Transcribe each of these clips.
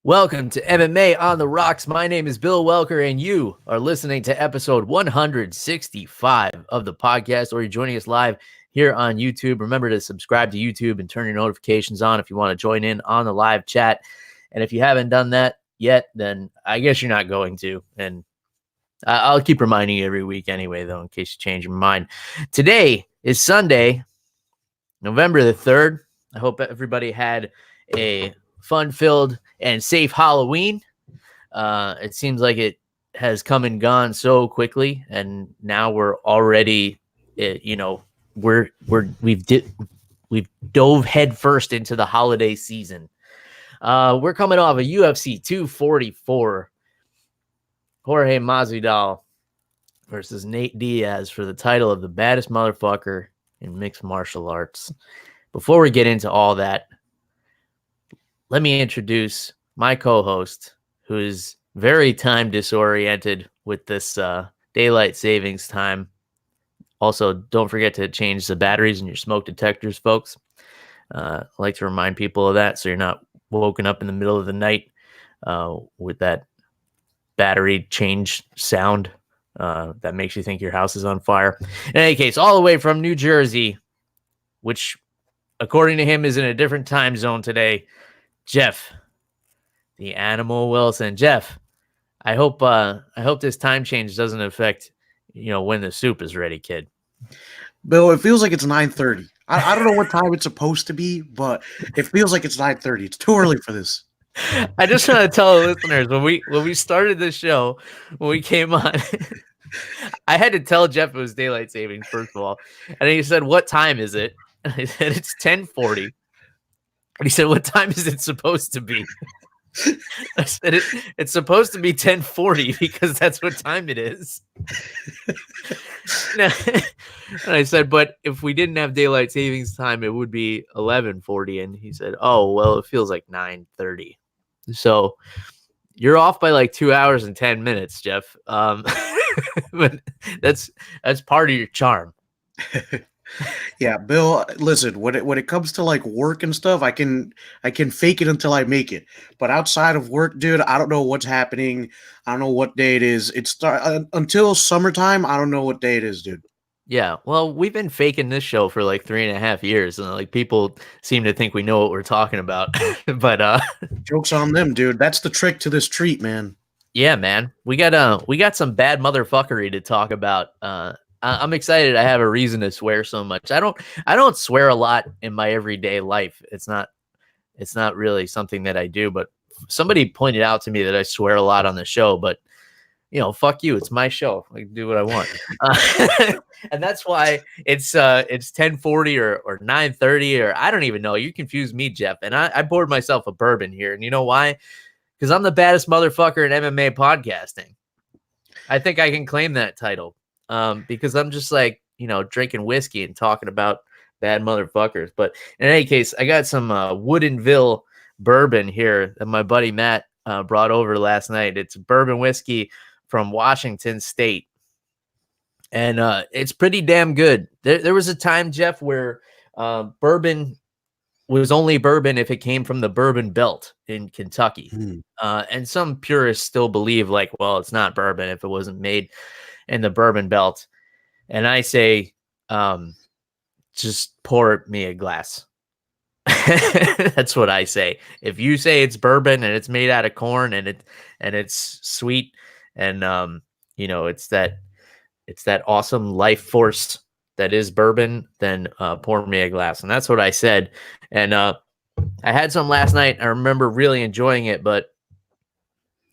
Welcome to MMA on the Rocks. My name is Bill Welker, and you are listening to episode 165 of the podcast, or you're joining us live here on YouTube. Remember to subscribe to YouTube and turn your notifications on if you want to join in on the live chat. And if you haven't done that yet, then I guess you're not going to. And I'll keep reminding you every week anyway, though, in case you change your mind. Today is Sunday, November the 3rd. I hope everybody had a fun-filled and safe Halloween. It seems like it has come and gone so quickly, and now we're already, we've dove headfirst into the holiday season. We're coming off a UFC 244, Jorge Masvidal versus Nate Diaz for the title of the baddest motherfucker in mixed martial arts. Before we get into all that, let me introduce my co-host, who is very time disoriented with this daylight savings time. Also, don't forget to change the batteries in your smoke detectors, folks. I like to remind people of that so you're not woken up in the middle of the night with that battery change sound that makes you think your house is on fire. In any case, all the way from New Jersey, which, according to him, is in a different time zone today, Jeff, the Animal Wilson. Jeff, I hope this time change doesn't affect, when the soup is ready, kid. Bill, it feels like it's 9:30. I don't know what time it's supposed to be, but it feels like it's 9:30. It's too early for this. I just want to tell the listeners, when we started this show, when we came on, I had to tell Jeff it was daylight savings, first of all. And he said, "What time is it?" And I said, "It's 10:40. And he said, "What time is it supposed to be?" I said, it's supposed to be 10:40 because that's what time it is. And I said, "But if we didn't have daylight savings time, it would be 11:40. And he said, "Oh, well, it feels like 9:30. So you're off by like 2 hours and 10 minutes, Jeff. But that's part of your charm." Yeah, Bill, listen, when it comes to like work and stuff, I can fake it until I make it. But outside of work, dude, I don't know what's happening. I don't know what day it is. Until summertime, I don't know what day it is, dude. Yeah, well, we've been faking this show for like 3.5 years, and like people seem to think we know what we're talking about. But joke's on them, dude. That's the trick to this treat, man. Yeah, man. We got some bad motherfuckery to talk about. I'm excited. I have a reason to swear so much. I don't swear a lot in my everyday life. It's not really something that I do, but somebody pointed out to me that I swear a lot on the show, but fuck you. It's my show. I can do what I want. And that's why it's 10:40 or 9:30, or I don't even know. You confused me, Jeff. And I poured myself a bourbon here. And you know why? Because I'm the baddest motherfucker in MMA podcasting. I think I can claim that title. Because I'm just like, drinking whiskey and talking about bad motherfuckers. But in any case, I got some Woodinville bourbon here that my buddy Matt brought over last night. It's bourbon whiskey from Washington State. And it's pretty damn good. There was a time, Jeff, where bourbon was only bourbon if it came from the Bourbon Belt in Kentucky. And some purists still believe like, well, it's not bourbon if it wasn't made in the Bourbon Belt. And I say, just pour me a glass. That's what I say. If you say it's bourbon and it's made out of corn and it's sweet and it's that awesome life force that is bourbon, then pour me a glass. And that's what I said. And I had some last night. I remember really enjoying it, but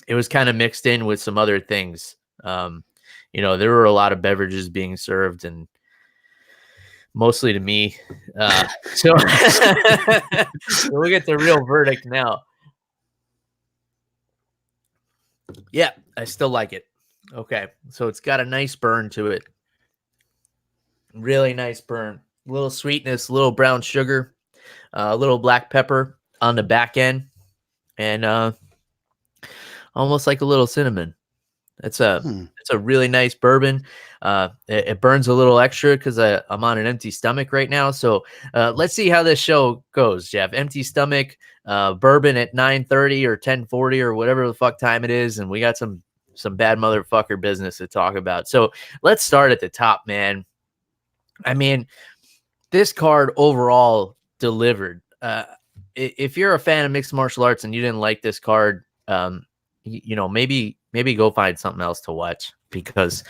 it was kind of mixed in with some other things. There were a lot of beverages being served, and mostly to me. So we'll get the real verdict now. Yeah, I still like it. Okay, so it's got a nice burn to it. Really nice burn. A little sweetness, a little brown sugar, a little black pepper on the back end, and almost like a little cinnamon. It's a really nice bourbon. It burns a little extra because I'm on an empty stomach right now. So let's see how this show goes, Jeff. Empty stomach, bourbon at 9:30 or 10:40 or whatever the fuck time it is, and we got some bad motherfucker business to talk about. So let's start at the top, man. I mean, this card overall delivered. If you're a fan of mixed martial arts and you didn't like this card, maybe go find something else to watch, because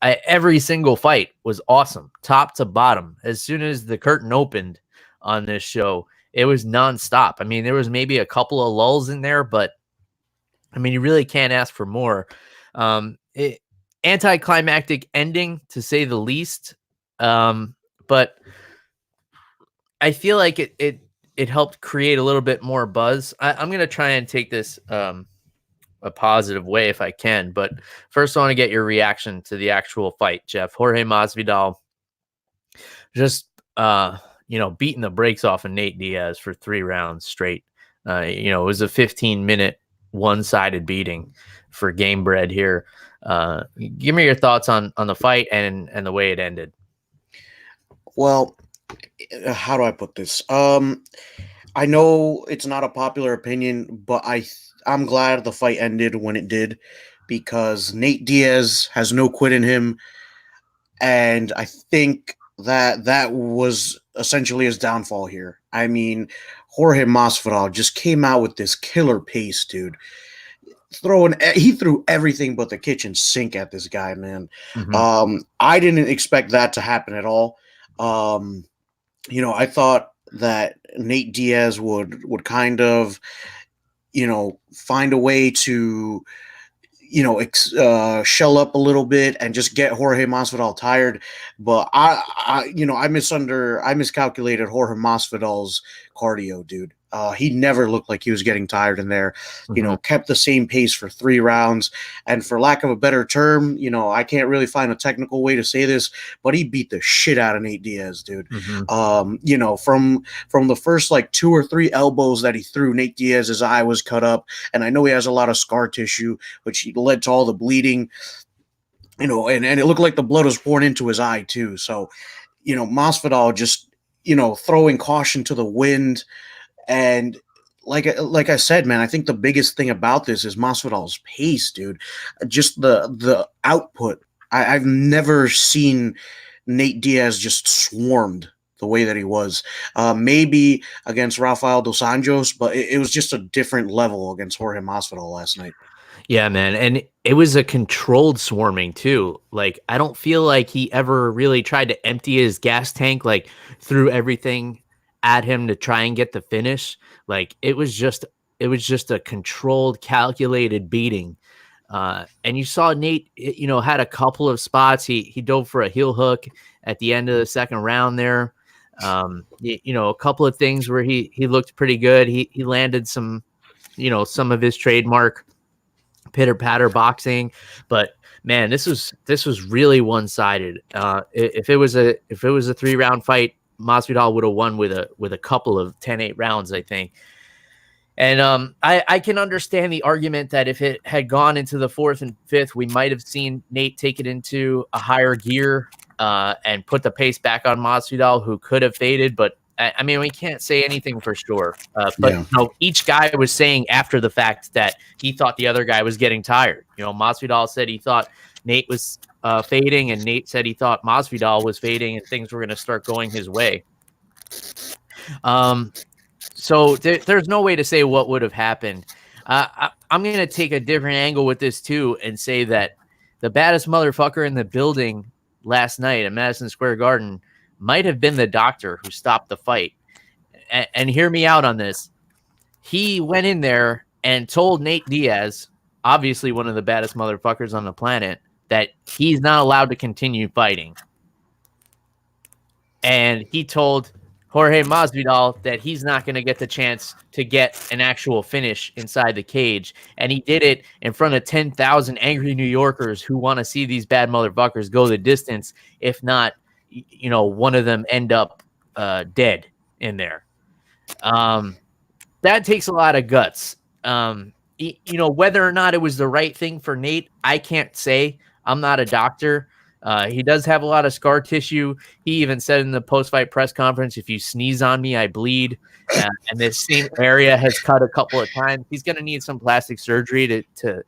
every single fight was awesome, top to bottom. As soon as the curtain opened on this show, it was nonstop. I mean, there was maybe a couple of lulls in there, but I mean, you really can't ask for more. Anticlimactic ending, to say the least. But I feel like it helped create a little bit more buzz. I'm going to try and take this a positive way if I can. But first, I want to get your reaction to the actual fight, Jeff. Jorge Masvidal just, beating the brakes off of Nate Diaz for 3 rounds straight. It was a 15-minute one-sided beating for Game Bread here. Give me your thoughts on the fight and the way it ended. Well, how do I put this? I know it's not a popular opinion, but I'm glad the fight ended when it did, because Nate Diaz has no quit in him, and I think that was essentially his downfall here. I mean, Jorge Masvidal just came out with this killer pace, dude. He threw everything but the kitchen sink at this guy, man. Mm-hmm. I didn't expect that to happen at all. I thought that Nate Diaz would kind of, find a way to, shell up a little bit and just get Jorge Masvidal tired. But I miscalculated Jorge Masvidal's cardio, dude. He never looked like he was getting tired in there. Kept the same pace for 3 rounds. And for lack of a better term, I can't really find a technical way to say this, but he beat the shit out of Nate Diaz, dude. Mm-hmm. From the first 2 or 3 elbows that he threw, Nate Diaz's eye was cut up. And I know he has a lot of scar tissue, which led to all the bleeding, and it looked like the blood was pouring into his eye too. So, Masvidal just, throwing caution to the wind. And like I said, man, I think the biggest thing about this is Masvidal's pace, dude. Just the output. I've never seen Nate Diaz just swarmed the way that he was. Maybe against Rafael dos Anjos, but it was just a different level against Jorge Masvidal last night. Yeah, man. And it was a controlled swarming too. I don't feel like he ever really tried to empty his gas tank, threw everything at him to try and get the finish. It was just a controlled, calculated beating. And you saw Nate, had a couple of spots. He dove for a heel hook at the end of the second round there. A couple of things where he looked pretty good. He landed some of his trademark pitter patter boxing, but man, this was really one-sided. If it was a 3-round fight, Masvidal would have won with a couple of 10-8 rounds, I think. And I can understand the argument that if it had gone into the 4th and 5th, we might have seen Nate take it into a higher gear and put the pace back on Masvidal, who could have faded. But I mean, we can't say anything for sure. But each guy was saying after the fact that he thought the other guy was getting tired. Masvidal said he thought Nate was fading, and Nate said he thought Masvidal was fading, and things were going to start going his way. So there's no way to say what would have happened. I'm going to take a different angle with this too, and say that the baddest motherfucker in the building last night at Madison Square Garden might have been the doctor who stopped the fight. And hear me out on this. He went in there and told Nate Diaz, obviously one of the baddest motherfuckers on the planet, that he's not allowed to continue fighting. And he told Jorge Masvidal that he's not going to get the chance to get an actual finish inside the cage. And he did it in front of 10,000 angry New Yorkers who want to see these bad motherfuckers go the distance. If not, one of them end up dead in there. That takes a lot of guts. whether or not it was the right thing for Nate, I can't say. I'm not a doctor. He does have a lot of scar tissue. He even said in the post-fight press conference, if you sneeze on me, I bleed. And this same area has cut a couple of times. He's going to need some plastic surgery to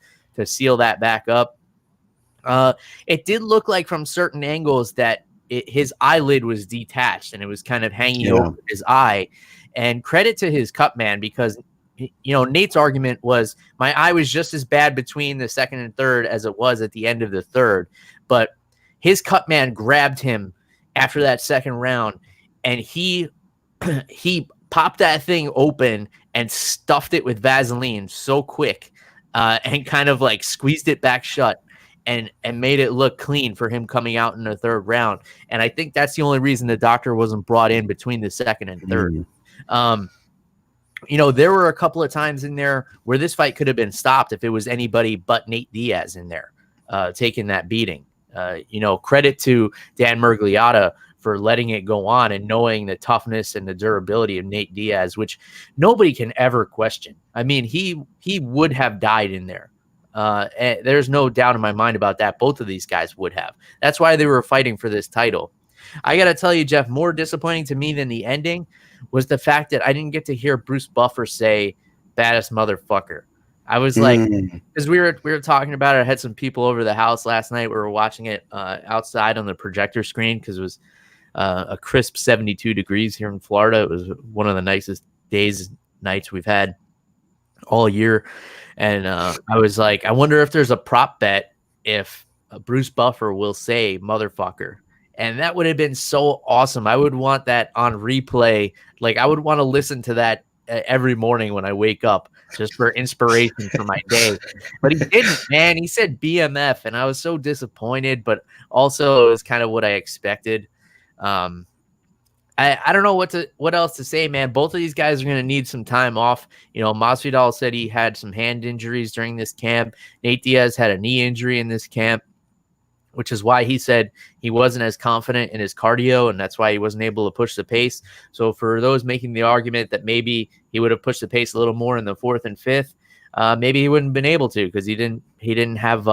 seal that back up. It did look like from certain angles that his eyelid was detached and it was kind of hanging over his eye. And credit to his cut man, because Nate's argument was my eye was just as bad between the second and third as it was at the end of the third. But his cut man grabbed him after that second round, and he popped that thing open and stuffed it with Vaseline so quick, and kind of like squeezed it back shut and made it look clean for him coming out in the third round. And I think that's the only reason the doctor wasn't brought in between the second and third. There were a couple of times in there where this fight could have been stopped if it was anybody but Nate Diaz in there taking that beating. Credit to Dan Miragliotta for letting it go on and knowing the toughness and the durability of Nate Diaz, which nobody can ever question. I mean, he would have died in there. And there's no doubt in my mind about that. Both of these guys would have. That's why they were fighting for this title. I got to tell you, Jeff, more disappointing to me than the ending was the fact that I didn't get to hear Bruce Buffer say baddest motherfucker. I was like, because we were talking about it. I had some people over the house last night. We were watching it outside on the projector screen because it was a crisp 72 degrees here in Florida. It was one of the nicest nights we've had all year. And I was like, I wonder if there's a prop bet if Bruce Buffer will say motherfucker. And that would have been so awesome. I would want that on replay. Like, I would want to listen to that every morning when I wake up just for inspiration for my day. But he didn't, man. He said BMF, and I was so disappointed, but also it was kind of what I expected. I don't know what else to say, man. Both of these guys are going to need some time off. Masvidal said he had some hand injuries during this camp. Nate Diaz had a knee injury in this camp, which is why he said he wasn't as confident in his cardio, and that's why he wasn't able to push the pace. So for those making the argument that maybe he would have pushed the pace a little more in the fourth and fifth, maybe he wouldn't have been able to because he didn't have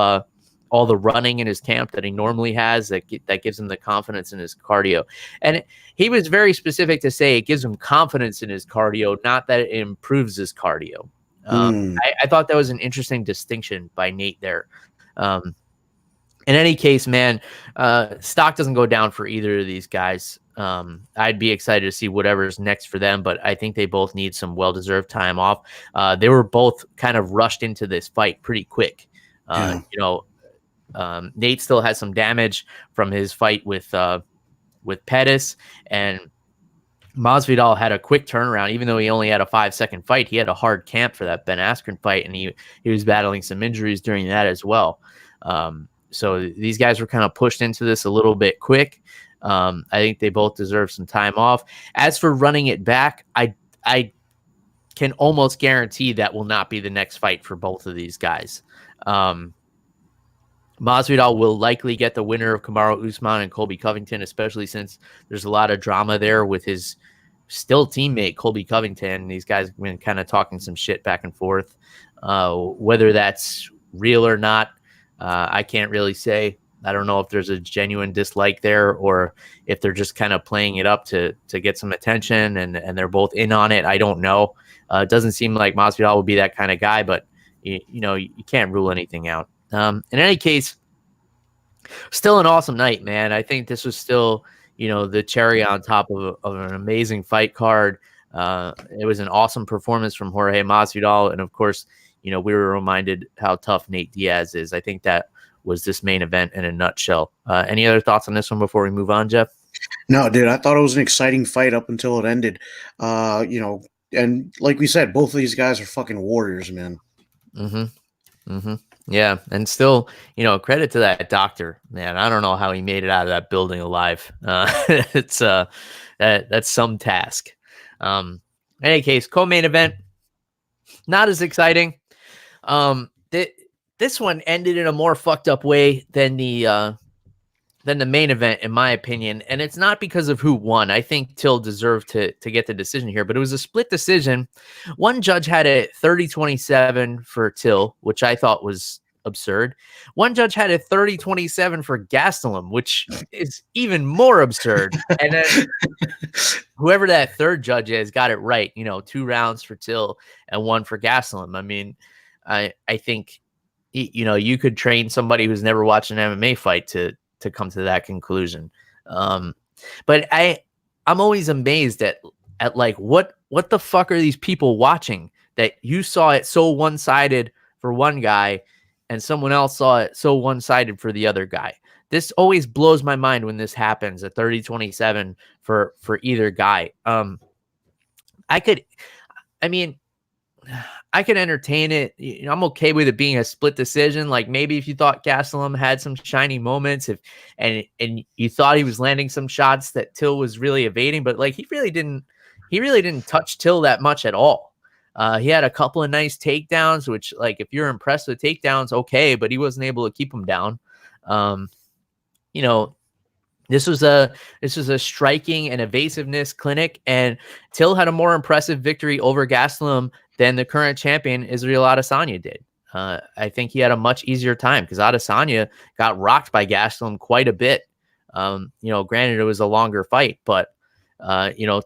all the running in his camp that he normally has that gives him the confidence in his cardio. And he was very specific to say it gives him confidence in his cardio, not that it improves his cardio. I thought that was an interesting distinction by Nate there. In any case, man, stock doesn't go down for either of these guys. I'd be excited to see whatever's next for them, but I think they both need some well-deserved time off. They were both kind of rushed into this fight pretty quick. Nate still has some damage from his fight with Pettis, and Masvidal had a quick turnaround. Even though he only had a 5-second fight, he had a hard camp for that Ben Askren fight, and he was battling some injuries during that as well. So these guys were kind of pushed into this a little bit quick. I think they both deserve some time off. As for running it back, I can almost guarantee that will not be the next fight for both of these guys. Masvidal will likely get the winner of Kamaru Usman and Colby Covington, especially since there's a lot of drama there with his still teammate Colby Covington. These guys have been kind of talking some shit back and forth. Whether that's real or not, I can't really say. I don't know if there's a genuine dislike there or if they're just kind of playing it up to get some attention and they're both in on it. I don't know. It doesn't seem like Masvidal would be that kind of guy, but you can't rule anything out. In any case, still an awesome night, man. I think this was still, the cherry on top of an amazing fight card. It was an awesome performance from Jorge Masvidal. And of course, we were reminded how tough Nate Diaz is. I think that was this main event in a nutshell. Any other thoughts on this one before we move on, Jeff? No, dude, I thought it was an exciting fight up until it ended. And like we said, both of these guys are fucking warriors, man. Yeah, and still, credit to that doctor, man. I don't know how he made it out of that building alive. It's that's some task. In any case, co-main event, not as exciting. This one ended in a more fucked up way than the than the main event, in my opinion. And it's not because of who won. I think Till deserved to get the decision here, but it was a split decision. One judge had it 30-27 for Till, which I thought was absurd. One judge had it 30-27 for Gastelum, which is even more absurd. And then whoever that third judge is got it right. 2 rounds for Till and 1 for Gastelum. I mean, I think, you could train somebody who's never watched an MMA fight to come to that conclusion. But I'm always amazed at like, what the fuck are these people watching that you saw it so one-sided for one guy and someone else saw it so one-sided for the other guy. This always blows my mind when this happens at 30-27 for either guy. I could entertain it. I'm okay with it being a split decision. Like maybe if you thought Gastelum had some shiny moments, and you thought he was landing some shots that Till was really evading, but like he really didn't touch Till that much at all. He had a couple of nice takedowns, which like if you're impressed with takedowns, okay, but he wasn't able to keep them down. This was a striking and evasiveness clinic, and Till had a more impressive victory over Gastelum than the current champion Israel Adesanya did. I think he had a much easier time because Adesanya got rocked by Gastelum quite a bit. Granted it was a longer fight, but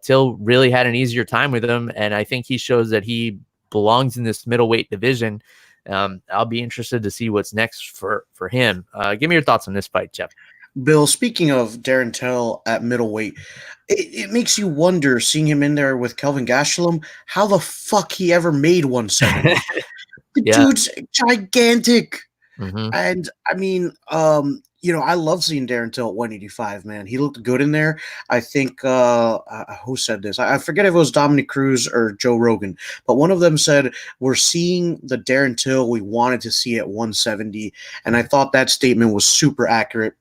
Till really had an easier time with him, and I think he shows that he belongs in this middleweight division. I'll be interested to see what's next for him. Give me your thoughts on this fight, Jeff. Bill, speaking of Darren Till at middleweight, it makes you wonder, seeing him in there with Kelvin Gastelum, how the fuck he ever made 170. The dude's gigantic. Mm-hmm. And I mean, I love seeing Darren Till at 185, man. He looked good in there. I think, who said this? I forget if it was Dominic Cruz or Joe Rogan, but one of them said, we're seeing the Darren Till we wanted to see at 170. And I thought that statement was super accurate.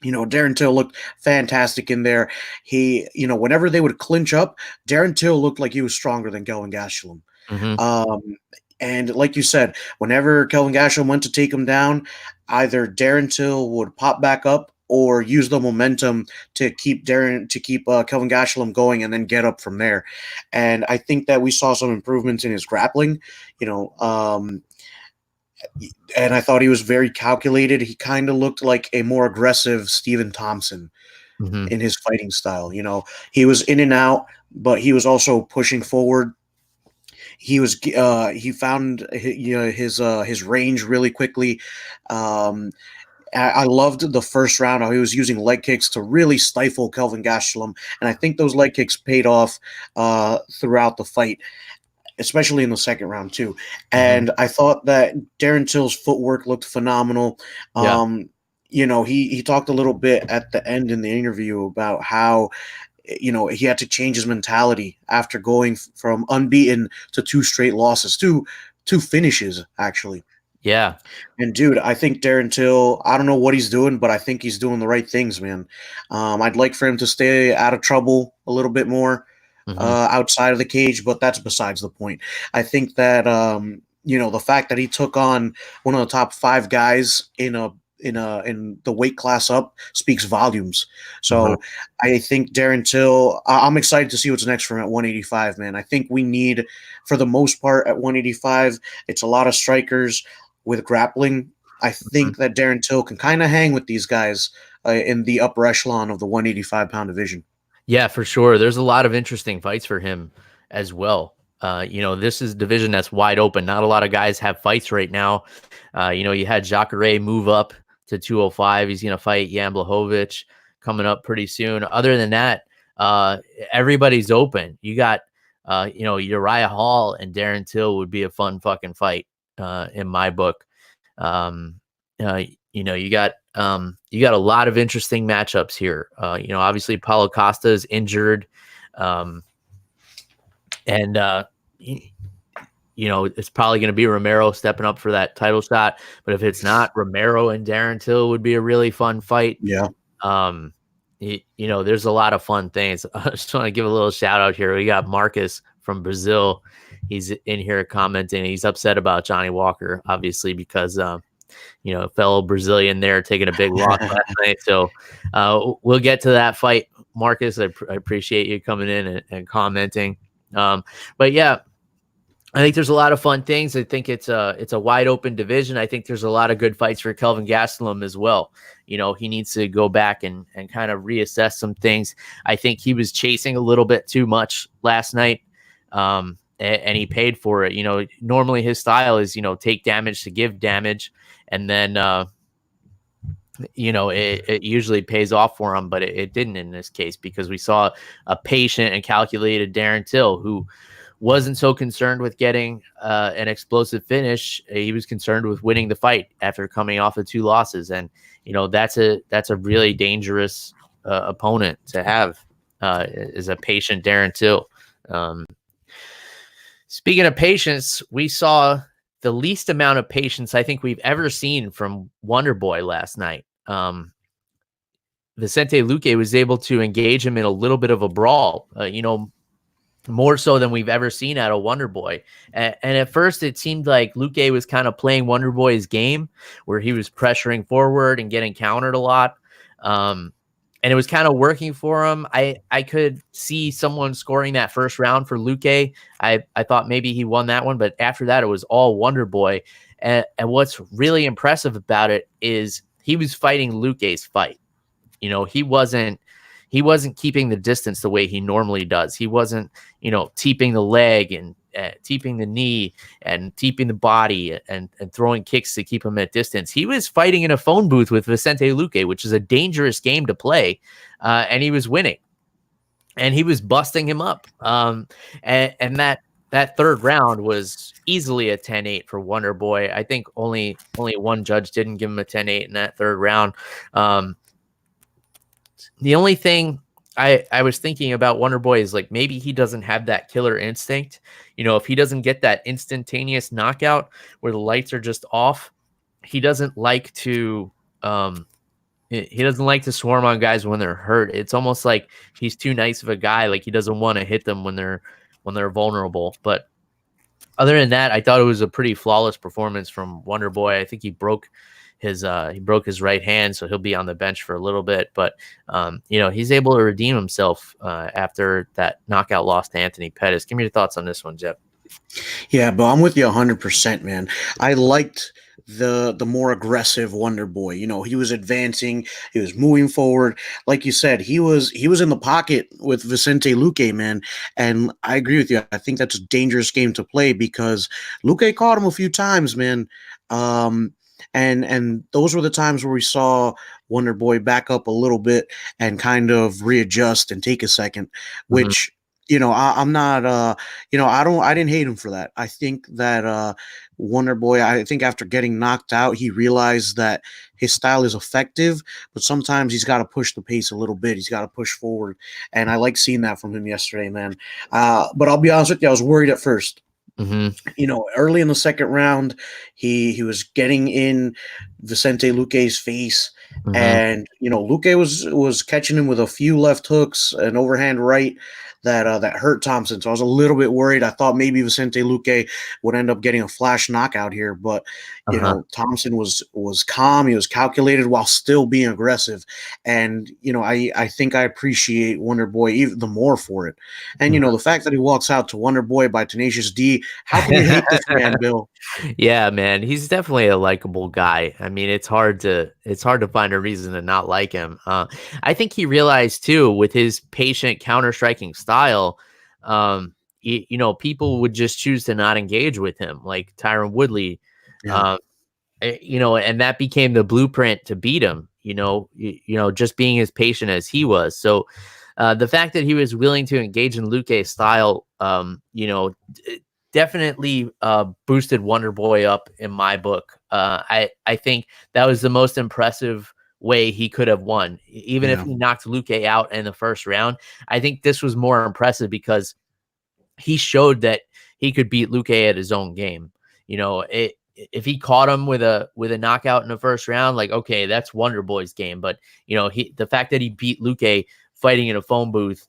Darren Till looked fantastic in there. He, whenever they would clinch up, Darren Till looked like he was stronger than Kelvin Gastelum. Mm-hmm. And like you said, whenever Kelvin Gastelum went to take him down, either Darren Till would pop back up or use the momentum to keep Kelvin Gastelum going and then get up from there. And I think that we saw some improvements in his grappling, and I thought he was very calculated. He kind of looked like a more aggressive Stephen Thompson in his fighting style. He was in and out, but he was also pushing forward. He found his range really quickly. I loved the first round how he was using leg kicks to really stifle Kelvin Gastelum, and I think those leg kicks paid off throughout the fight, especially in the second round too. And I thought that Darren Till's footwork looked phenomenal. He talked a little bit at the end in the interview about how, he had to change his mentality after going from unbeaten to 2 straight losses, two finishes actually. Yeah. And dude, I think Darren Till, I don't know what he's doing, but I think he's doing the right things, man. I'd like for him to stay out of trouble a little bit more. Outside of the cage, but that's besides the point. I think that the fact that he took on one of the top 5 guys in the weight class up speaks volumes. So I think Darren Till, I'm excited to see what's next for him at 185, man. I think we need, for the most part, at 185, it's a lot of strikers with grappling. I think that Darren Till can kind of hang with these guys in the upper echelon of the 185-pound division. Yeah, for sure. There's a lot of interesting fights for him as well. This is a division that's wide open. Not a lot of guys have fights right now. You had Jacare move up to 205. He's going to fight Jan Blachowicz coming up pretty soon. Other than that, everybody's open. You got, Uriah Hall and Darren Till would be a fun fucking fight in my book. You got a lot of interesting matchups here. Obviously Paulo Costa is injured. It's probably going to be Romero stepping up for that title shot. But if it's not, Romero and Darren Till would be a really fun fight. Yeah. There's a lot of fun things. I just want to give a little shout out here. We got Marcus from Brazil. He's in here commenting. He's upset about Johnny Walker, obviously, because fellow Brazilian there taking a big loss last night. So we'll get to that fight, Marcus. I appreciate you coming in and commenting. But yeah, I think there's a lot of fun things. I think it's a wide open division. I think there's a lot of good fights for Kelvin Gastelum as well. He needs to go back and kind of reassess some things. I think he was chasing a little bit too much last night, and he paid for it. Normally his style is, take damage to give damage, and then it usually pays off for him, but it didn't in this case, because we saw a patient and calculated Darren Till who wasn't so concerned with getting an explosive finish. He was concerned with winning the fight after coming off of 2 losses. And, that's a really dangerous opponent to have, is a patient Darren Till. Speaking of patience, we saw the least amount of patience I think we've ever seen from Wonderboy last night. Vicente Luque was able to engage him in a little bit of a brawl, more so than we've ever seen out of Wonderboy. And at first it seemed like Luque was kind of playing Wonderboy's game, where he was pressuring forward and getting countered a lot. And it was kind of working for him. I could see someone scoring that first round for Luque. I thought maybe he won that one, but after that it was all Wonderboy. And what's really impressive about it is he was fighting Luque's fight. He wasn't keeping the distance the way he normally does. He wasn't, teeping the leg and teeping the knee and teeping the body and throwing kicks to keep him at distance. He was fighting in a phone booth with Vicente Luque, which is a dangerous game to play, and he was winning. And he was busting him up. And that third round was easily a 10-8 for Wonderboy. I think only one judge didn't give him a 10-8 in that third round. The only thing I was thinking about Wonderboy is like, maybe he doesn't have that killer instinct. If he doesn't get that instantaneous knockout where the lights are just off, he doesn't like to swarm on guys when they're hurt. It's almost like he's too nice of a guy. Like he doesn't want to hit them when they're vulnerable. But other than that, I thought it was a pretty flawless performance from Wonderboy. I think he broke his right hand, so he'll be on the bench for a little bit, but he's able to redeem himself after that knockout loss to Anthony Pettis. Give me your thoughts on this one, Jeff. Yeah, but I'm with you 100%, man. I liked the more aggressive Wonderboy. He was advancing, he was moving forward. Like you said, he was in the pocket with Vicente Luque, man. And I agree with you. I think that's a dangerous game to play because Luque caught him a few times, man. And those were the times where we saw Wonderboy back up a little bit and kind of readjust and take a second, which, I'm not, I didn't hate him for that. I think that Wonderboy, I think after getting knocked out, he realized that his style is effective, but sometimes he's got to push the pace a little bit. He's got to push forward. And I like seeing that from him yesterday, man. But I'll be honest with you, I was worried at first. Early in the second round, he was getting in Vicente Luque's face, and Luque was catching him with a few left hooks, an overhand right that hurt Thompson. So I was a little bit worried. I thought maybe Vicente Luque would end up getting a flash knockout here, but Thompson was calm. He was calculated while still being aggressive, and I think I appreciate Wonderboy even the more for it. And the fact that he walks out to Wonderboy by Tenacious D. How can you hate this man, Bill? Yeah, man, he's definitely a likable guy. I mean, it's hard to find a reason to not like him. I think he realized too, with his patient counter-striking style, people would just choose to not engage with him, like Tyron Woodley. Yeah. And that became the blueprint to beat him. Just being as patient as he was. So the fact that he was willing to engage in Luque's style, definitely boosted Wonderboy up in my book. I think that was the most impressive way he could have won. Even if he knocked Luque out in the first round, I think this was more impressive because he showed that he could beat Luque at his own game. If he caught him with a knockout in the first round, like, okay, that's Wonderboy's game. But the fact that he beat Luque fighting in a phone booth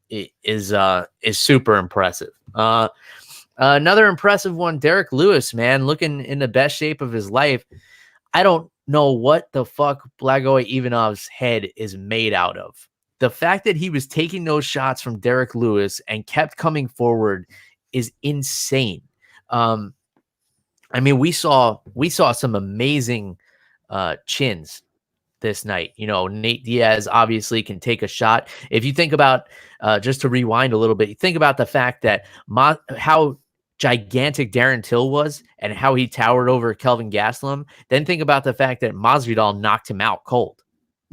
is super impressive. Another impressive one, Derrick Lewis, man, looking in the best shape of his life. I don't know what the fuck Blagoy Ivanov's head is made out of. The fact that he was taking those shots from Derrick Lewis and kept coming forward is insane. I mean, we saw some amazing chins this night. You know, Nate Diaz obviously can take a shot. If you think about, just to rewind a little bit, you think about the fact that how gigantic Darren Till was and how he towered over Kelvin Gastelum, then think about the fact that Masvidal knocked him out cold.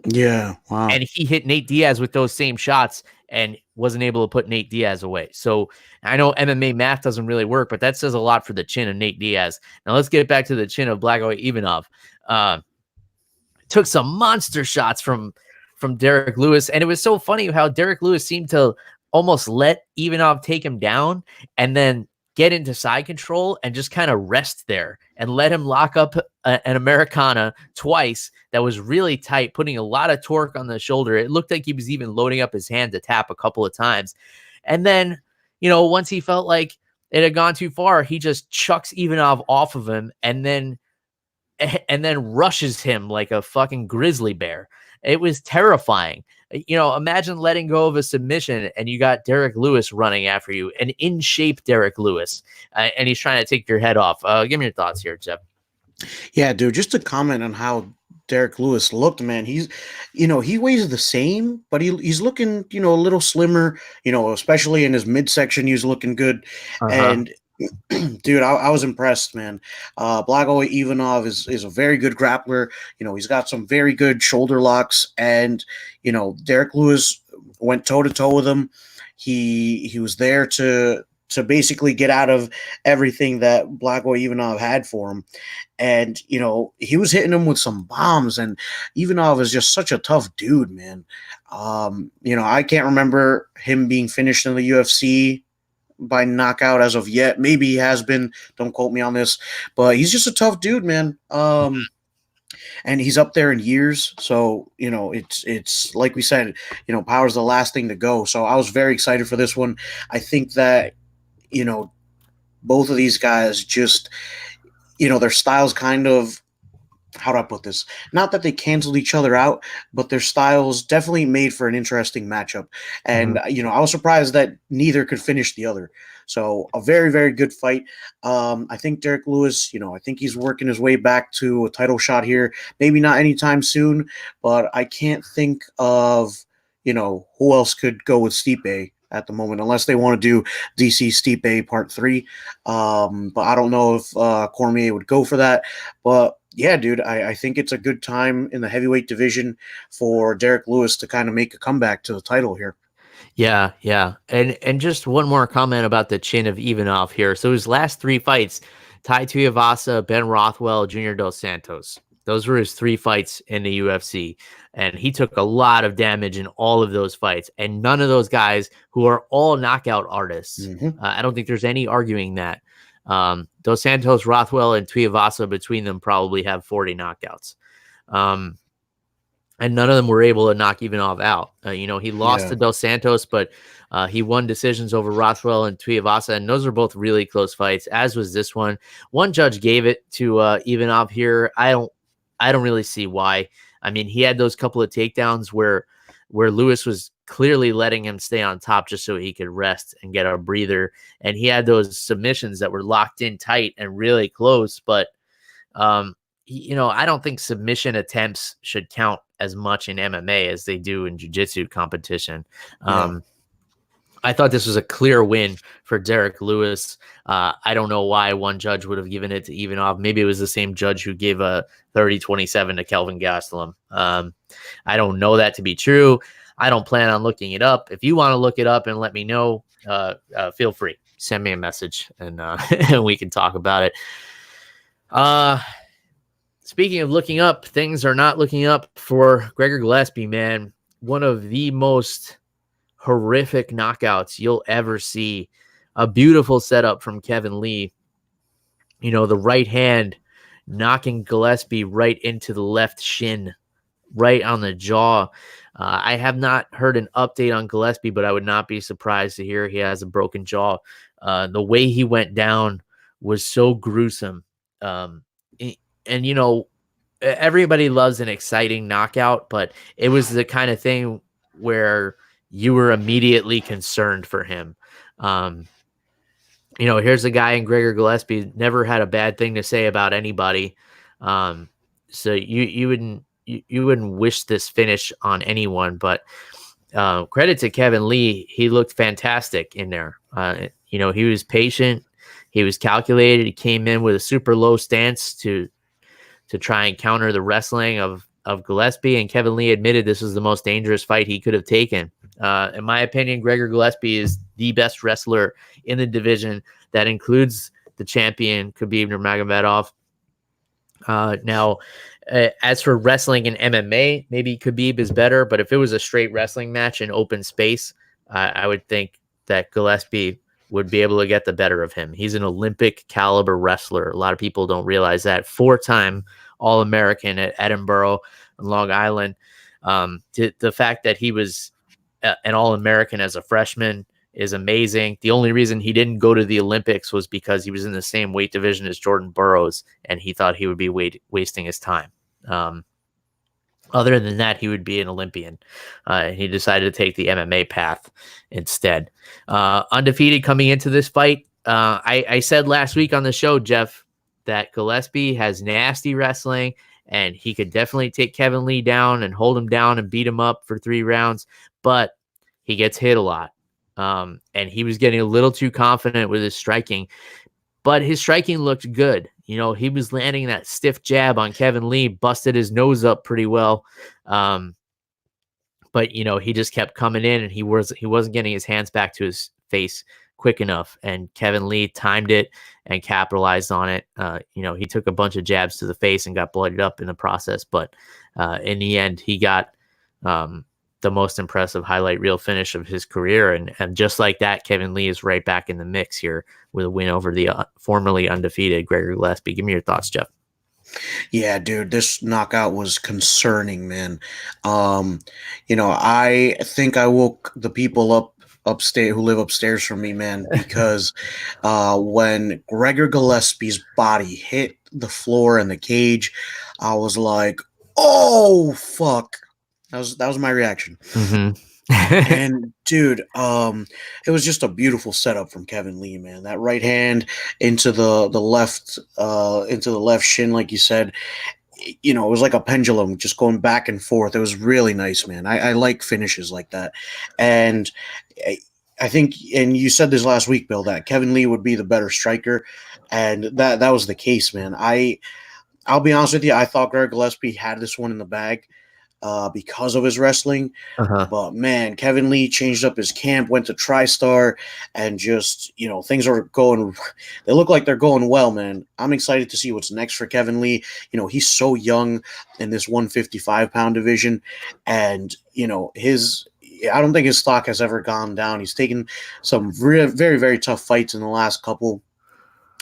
Yeah, wow. And he hit Nate Diaz with those same shots and wasn't able to put Nate Diaz away. So I know MMA math doesn't really work, but that says a lot for the chin of Nate Diaz. Now let's get back to the chin of Blagoy Ivanov. Took some monster shots from Derrick Lewis, and it was so funny how Derrick Lewis seemed to almost let Ivanov take him down and then get into side control and just kind of rest there and let him lock up an Amirkhani twice that was really tight, putting a lot of torque on the shoulder. It looked like he was even loading up his hand to tap a couple of times. And then, you know, once he felt like it had gone too far, he just chucks Ivanov off of him and then rushes him like a fucking grizzly bear. It was terrifying. You know, imagine letting go of a submission and you got Derrick Lewis running after you, an in shape Derrick Lewis, and he's trying to take your head off. Give me your thoughts here, Jeff. Yeah, dude, just to comment on how Derrick Lewis looked, man, he weighs the same, but he's looking, a little slimmer, especially in his midsection, he's looking good. And dude, I was impressed, man. Blagoy Ivanov is a very good grappler. He's got some very good shoulder locks, and Derrick Lewis went toe to toe with him. He was there to basically get out of everything that Blagoy Ivanov had for him, and he was hitting him with some bombs. And Ivanov is just such a tough dude, man. I can't remember him being finished in the UFC by knockout as of yet. Maybe he has been, don't quote me on this, but he's just a tough dude, man. And he's up there in years. So, it's like we said, power's the last thing to go. So I was very excited for this one. I think that, both of these guys just, their styles kind of, how do I put this? Not that they canceled each other out, but their styles definitely made for an interesting matchup. And, I was surprised that neither could finish the other. So a very, very good fight. I think Derrick Lewis, I think he's working his way back to a title shot here. Maybe not anytime soon, but I can't think of, who else could go with Stipe at the moment, unless they want to do DC Stipe Part 3. But I don't know if Cormier would go for that. But yeah, dude, I think it's a good time in the heavyweight division for Derrick Lewis to kind of make a comeback to the title here. Yeah. And just one more comment about the chin of Ivanov here. So his last three fights, Tai Tuivasa, Ben Rothwell, Junior Dos Santos. Those were his three fights in the UFC. And he took a lot of damage in all of those fights. And none of those guys, who are all knockout artists, I don't think there's any arguing that. Dos Santos, Rothwell, and Tuivasa between them probably have 40 knockouts. And none of them were able to knock Ivanov out. He lost to Dos Santos, but he won decisions over Rothwell and Tuivasa, and those are both really close fights, as was this one. One judge gave it to Ivanov here. I don't really see why. I mean, he had those couple of takedowns where Lewis was clearly letting him stay on top just so he could rest and get a breather. And he had those submissions that were locked in tight and really close. But, I don't think submission attempts should count as much in MMA as they do in jiu-jitsu competition. I thought this was a clear win for Derrick Lewis. I don't know why one judge would have given it to Ivanov. Maybe it was the same judge who gave a 30-27 to Kelvin Gastelum. I don't know that to be true. I don't plan on looking it up. If you want to look it up and let me know, feel free. Send me a message and we can talk about it. Speaking of looking up, things are not looking up for Gregor Gillespie, man. One of the most horrific knockouts you'll ever see. A beautiful setup from Kevin Lee. The right hand knocking Gillespie right into the left shin, right on the jaw. I have not heard an update on Gillespie, but I would not be surprised to hear he has a broken jaw. The way he went down was so gruesome. And, you know, everybody loves an exciting knockout, but it was the kind of thing where you were immediately concerned for him. You know, here's a guy in Gregor Gillespie, never had a bad thing to say about anybody. So you wouldn't wish this finish on anyone, but credit to Kevin Lee. He looked fantastic in there. You know, he was patient. He was calculated. He came in with a super low stance to try and counter the wrestling of Gillespie. And Kevin Lee admitted this was the most dangerous fight he could have taken. In my opinion, Gregor Gillespie is the best wrestler in the division. That includes the champion, Khabib Nurmagomedov. Now, as for wrestling and MMA, maybe Khabib is better, but if it was a straight wrestling match in open space, I would think that Gillespie would be able to get the better of him. He's an Olympic caliber wrestler. A lot of people don't realize that. 4-time All-American at Edinburgh and Long Island. The fact that he was an All-American as a freshman is amazing. The only reason he didn't go to the Olympics was because he was in the same weight division as Jordan Burroughs, and he thought he would be wasting his time. Other than that, he would be an Olympian. He decided to take the MMA path instead. Undefeated coming into this fight. I said last week on the show, Jeff, that Gillespie has nasty wrestling, and he could definitely take Kevin Lee down and hold him down and beat him up for 3 rounds, but he gets hit a lot. And he was getting a little too confident with his striking, but his striking looked good. You know, he was landing that stiff jab on Kevin Lee, busted his nose up pretty well. But, you know, he just kept coming in, and he wasn't getting his hands back to his face quick enough. And Kevin Lee timed it and capitalized on it. You know, he took a bunch of jabs to the face and got bloodied up in the process. But in the end, he got the most impressive highlight reel finish of his career. And just like that, Kevin Lee is right back in the mix here with a win over the formerly undefeated Gregor Gillespie. Give me your thoughts, Jeff. Yeah, dude, this knockout was concerning, man. You know, I think I woke the people upstairs who live upstairs from me, man, because when Gregor Gillespie's body hit the floor and the cage, I was like, oh fuck. That was my reaction. Mm-hmm. And dude, it was just a beautiful setup from Kevin Lee, man. That right hand into the left shin, like you said. You know, it was like a pendulum just going back and forth. It was really nice, man. I like finishes like that. And I think, and you said this last week, Bill, that Kevin Lee would be the better striker, and that was the case, man. I'll be honest with you, I thought Gregor Gillespie had this one in the bag. Because of his wrestling. But man, Kevin Lee changed up his camp, went to TriStar, and just, you know, things are going, they look like they're going well, man. I'm excited to see what's next for Kevin Lee. You know, he's so young in this 155-pound division, and, you know, I don't think his stock has ever gone down. He's taken some very, very tough fights in the last couple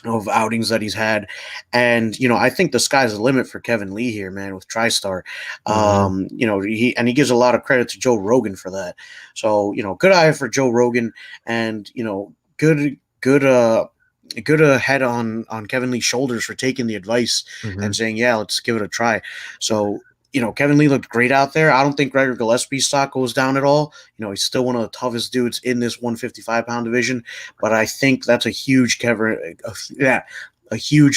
of outings that he's had, and you know, I think the sky's the limit for Kevin Lee here, man, with TriStar. You know, he gives a lot of credit to Joe Rogan for that. So, you know, good eye for Joe Rogan, and you know, good head on Kevin Lee's shoulders for taking the advice and saying, yeah, let's give it a try. So, you know, Kevin Lee looked great out there. I don't think Gregor Gillespie's stock goes down at all. You know, he's still one of the toughest dudes in this 155-pound division. But I think that's a huge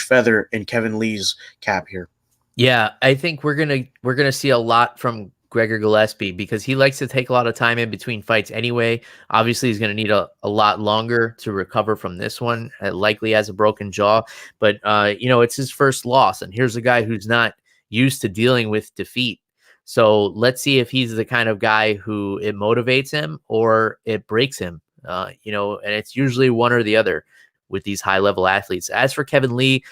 feather in Kevin Lee's cap here. Yeah, I think we're gonna see a lot from Gregor Gillespie because he likes to take a lot of time in between fights anyway. Obviously, he's going to need a lot longer to recover from this one. Likely has a broken jaw, but you know, it's his first loss, and here's a guy who's not used to dealing with defeat. So let's see if he's the kind of guy who it motivates him or it breaks him. You know, and it's usually one or the other with these high-level athletes. As for Kevin Lee,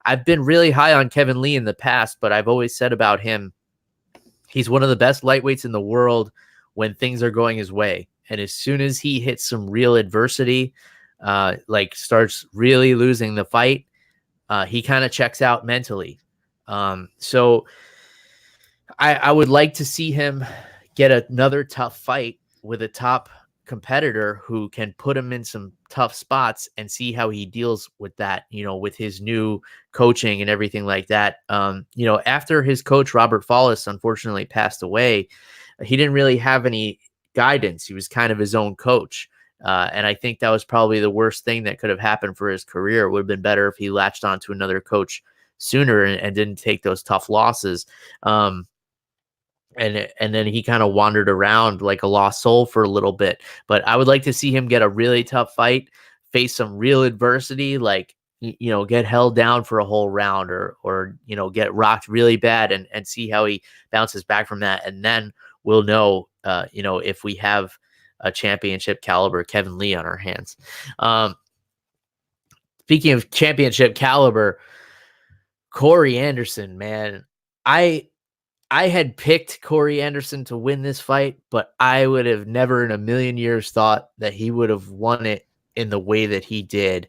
I've been really high on Kevin Lee in the past, but I've always said about him, he's one of the best lightweights in the world when things are going his way. And as soon as he hits some real adversity, like starts really losing the fight, he kind of checks out mentally. So I would like to see him get another tough fight with a top competitor who can put him in some tough spots and see how he deals with that, with his new coaching and everything like that. After his coach, Robert Follis, unfortunately passed away, he didn't really have any guidance. He was kind of his own coach. And I think that was probably the worst thing that could have happened for his career. It would have been better if he latched on to another coach sooner and didn't take those tough losses. And then he kind of wandered around like a lost soul for a little bit. But I would like to see him get a really tough fight, face some real adversity, like, get held down for a whole round or get rocked really bad and see how he bounces back from that. And then we'll know, if we have a championship caliber Kevin Lee on our hands. Speaking of championship caliber, Corey Anderson, man, I had picked Corey Anderson to win this fight, but I would have never in a million years thought that he would have won it in the way that he did,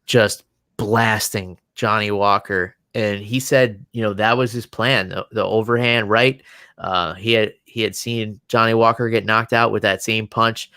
just blasting Johnny Walker. And he said, that was his plan, the overhand right. He had seen Johnny Walker get knocked out with that same punch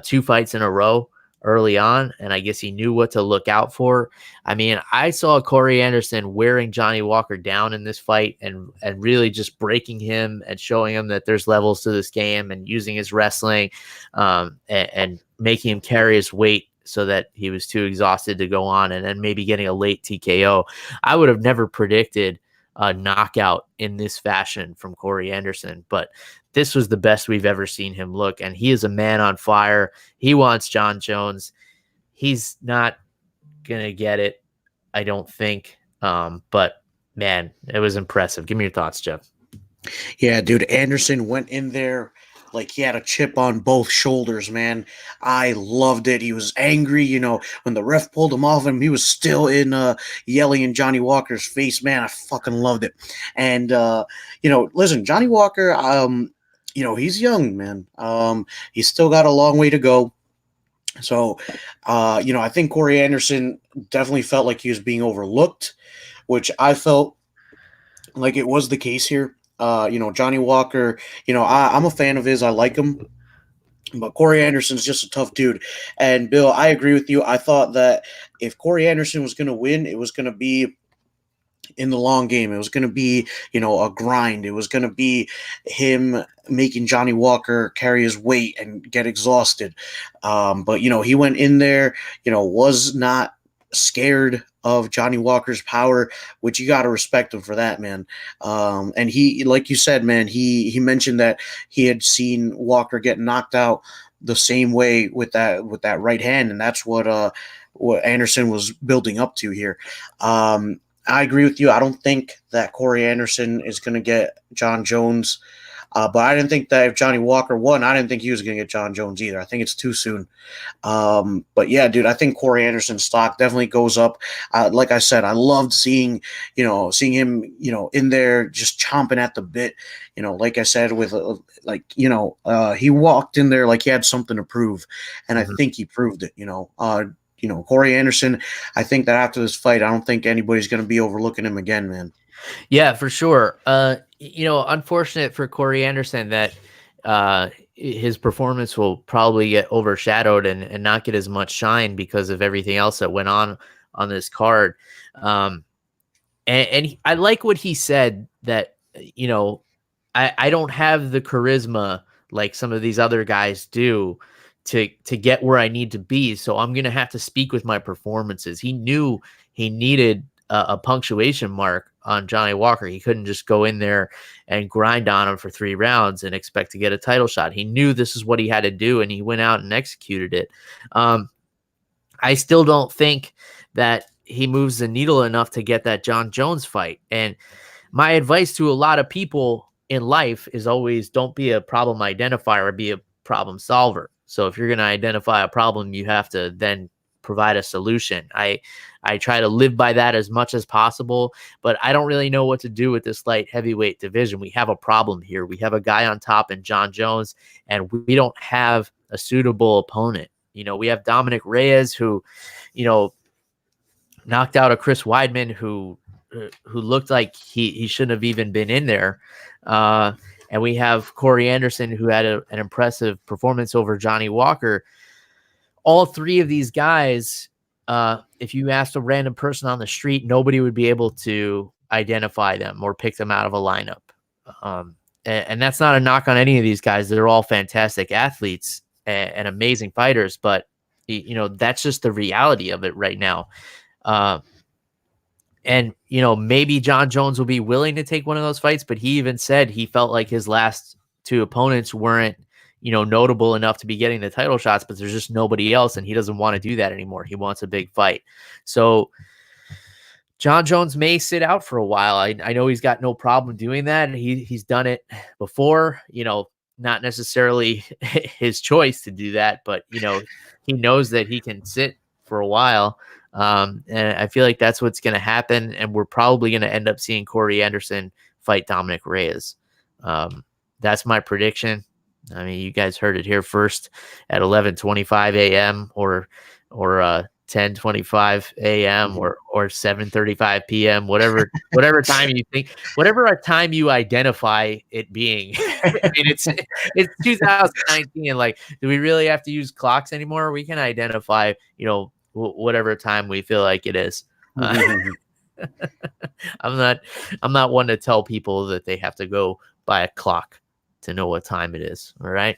2 fights in a row early on, and I guess he knew what to look out for. I mean, I saw Corey Anderson wearing Johnny Walker down in this fight and really just breaking him and showing him that there's levels to this game and using his wrestling and making him carry his weight so that he was too exhausted to go on, and then maybe getting a late TKO. I would have never predicted a knockout in this fashion from Corey Anderson, but this was the best we've ever seen him look, and he is a man on fire. He wants John Jones. He's not gonna get it, I don't think. But man, it was impressive. Give me your thoughts, Jeff. Yeah, dude, Anderson went in there like he had a chip on both shoulders, man. I loved it. He was angry, when the ref pulled him off him, he was still yelling in Johnny Walker's face, man. I fucking loved it. And listen, Johnny Walker, he's young, man. He's still got a long way to go. So, I think Corey Anderson definitely felt like he was being overlooked, which I felt like it was the case here. Johnny Walker, I'm a fan of his. I like him. But Corey Anderson's just a tough dude. And, Bill, I agree with you. I thought that if Corey Anderson was going to win, it was going to be in the long game. It was going to be, a grind. It was going to be him making Johnny Walker carry his weight and get exhausted. But, he went in there, was not scared of Johnny Walker's power, which you got to respect him for that, man. And he, like you said, man, he mentioned that he had seen Walker get knocked out the same way with that right hand, and that's what Anderson was building up to here. I agree with you. I don't think that Corey Anderson is going to get John Jones. But I didn't think that if Johnny Walker won, I didn't think he was going to get John Jones either. I think it's too soon. But yeah, dude, I think Corey Anderson's stock definitely goes up. Like I said, I loved seeing him, in there just chomping at the bit. Like I said, with he walked in there like he had something to prove, and I think he proved it. Corey Anderson, I think that after this fight, I don't think anybody's going to be overlooking him again, man. Yeah, for sure. Unfortunate for Corey Anderson that his performance will probably get overshadowed and not get as much shine because of everything else that went on this card. And I like what he said that, I don't have the charisma like some of these other guys do to get where I need to be. So I'm going to have to speak with my performances. He knew he needed a punctuation mark on Johnny Walker. He couldn't just go in there and grind on him for 3 rounds and expect to get a title shot. He knew this is what he had to do, and he went out and executed it. I still don't think that he moves the needle enough to get that John Jones fight. And my advice to a lot of people in life is always don't be a problem identifier, be a problem solver. So if you're going to identify a problem, you have to then provide a solution. I try to live by that as much as possible, but I don't really know what to do with this light heavyweight division. We have a problem here. We have a guy on top in John Jones, and we don't have a suitable opponent. We have Dominic Reyes, who, knocked out a Chris Weidman, who looked like he shouldn't have even been in there. and we have Corey Anderson, who had an impressive performance over Johnny Walker. All three of these guys, if you asked a random person on the street, nobody would be able to identify them or pick them out of a lineup. And that's not a knock on any of these guys. They're all fantastic athletes and amazing fighters, but that's just the reality of it right now. And maybe John Jones will be willing to take one of those fights, but he even said he felt like his last two opponents weren't, notable enough to be getting the title shots, but there's just nobody else, and he doesn't want to do that anymore. He wants a big fight. So John Jones may sit out for a while. I know he's got no problem doing that. He's done it before, not necessarily his choice to do that, but, he knows that he can sit for a while. And I feel like that's what's going to happen. And we're probably going to end up seeing Corey Anderson fight Dominic Reyes. That's my prediction. I mean, you guys heard it here first at 11:25 a.m. or 10:25 a.m. or 7:35 p.m. whatever time you think, whatever time you identify it being. I mean, it's 2019. Like, do we really have to use clocks anymore? We can identify, whatever time we feel like it is. I'm not one to tell people that they have to go buy a clock to know what time it is. All right.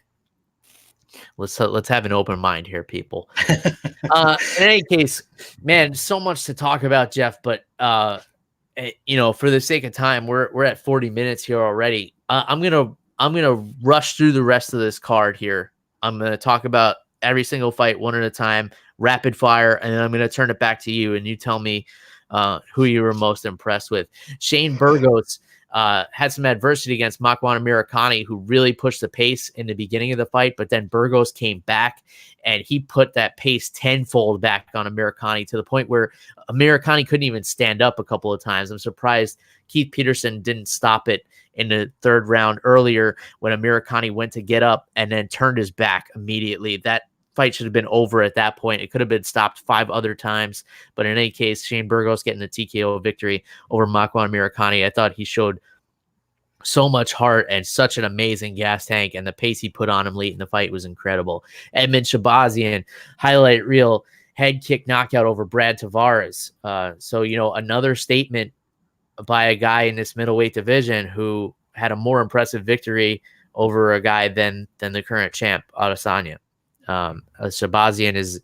Let's have an open mind here, people. In any case, man, so much to talk about, Jeff, but for the sake of time, we're at 40 minutes here already. I'm going to rush through the rest of this card here. I'm going to talk about every single fight one at a time, rapid fire, and then I'm going to turn it back to you, and you tell me who you were most impressed with. Shane Burgos had some adversity against Makwan Amirkhani, who really pushed the pace in the beginning of the fight, but then Burgos came back and he put that pace tenfold back on Amirkhani to the point where Amirkhani couldn't even stand up a couple of times. I'm surprised Keith Peterson didn't stop it in the third round earlier when Amirkhani went to get up and then turned his back immediately. That fight should have been over at that point. It could have been stopped 5 other times, but in any case, Shane Burgos getting the TKO victory over Makwan Amirkhani. I thought he showed so much heart and such an amazing gas tank, and the pace he put on him late in the fight was incredible. Edmen Shahbazyan, highlight reel head kick knockout over Brad Tavares. So another statement by a guy in this middleweight division who had a more impressive victory over a guy than the current champ, Adesanya. Shahbazyan is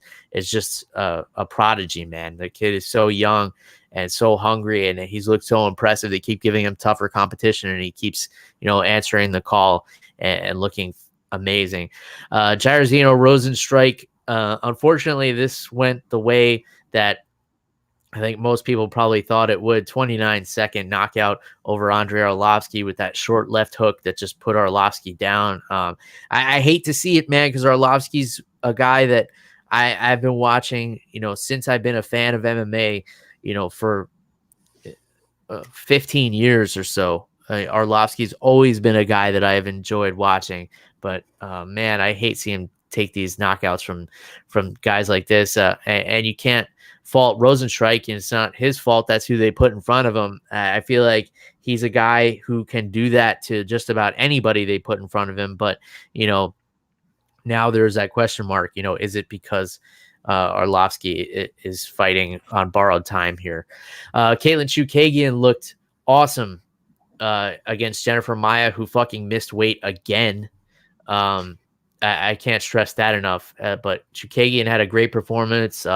just a prodigy, man. The kid is so young and so hungry, and he's looked so impressive. They keep giving him tougher competition, and he keeps, answering the call and looking amazing. Jairzinho Rozenstruik. Unfortunately, this went the way that I think most people probably thought it would. 29-second knockout over Andrei Arlovski with that short left hook that just put Arlovski down. I hate to see it, man, because Arlovski's a guy that I've been watching, since I've been a fan of MMA, for 15 years or so. Arlovski's always been a guy that I have enjoyed watching, but man, I hate seeing him take these knockouts from guys like this. And you can't fault Rozenstruik, and it's not his fault. That's who they put in front of him. I feel like he's a guy who can do that to just about anybody they put in front of him. But, now there's that question mark, is it because Arlovski is fighting on borrowed time here? Caitlin Chookagian looked awesome against Jennifer Maia, who fucking missed weight again. I can't stress that enough. But Chookagian had a great performance.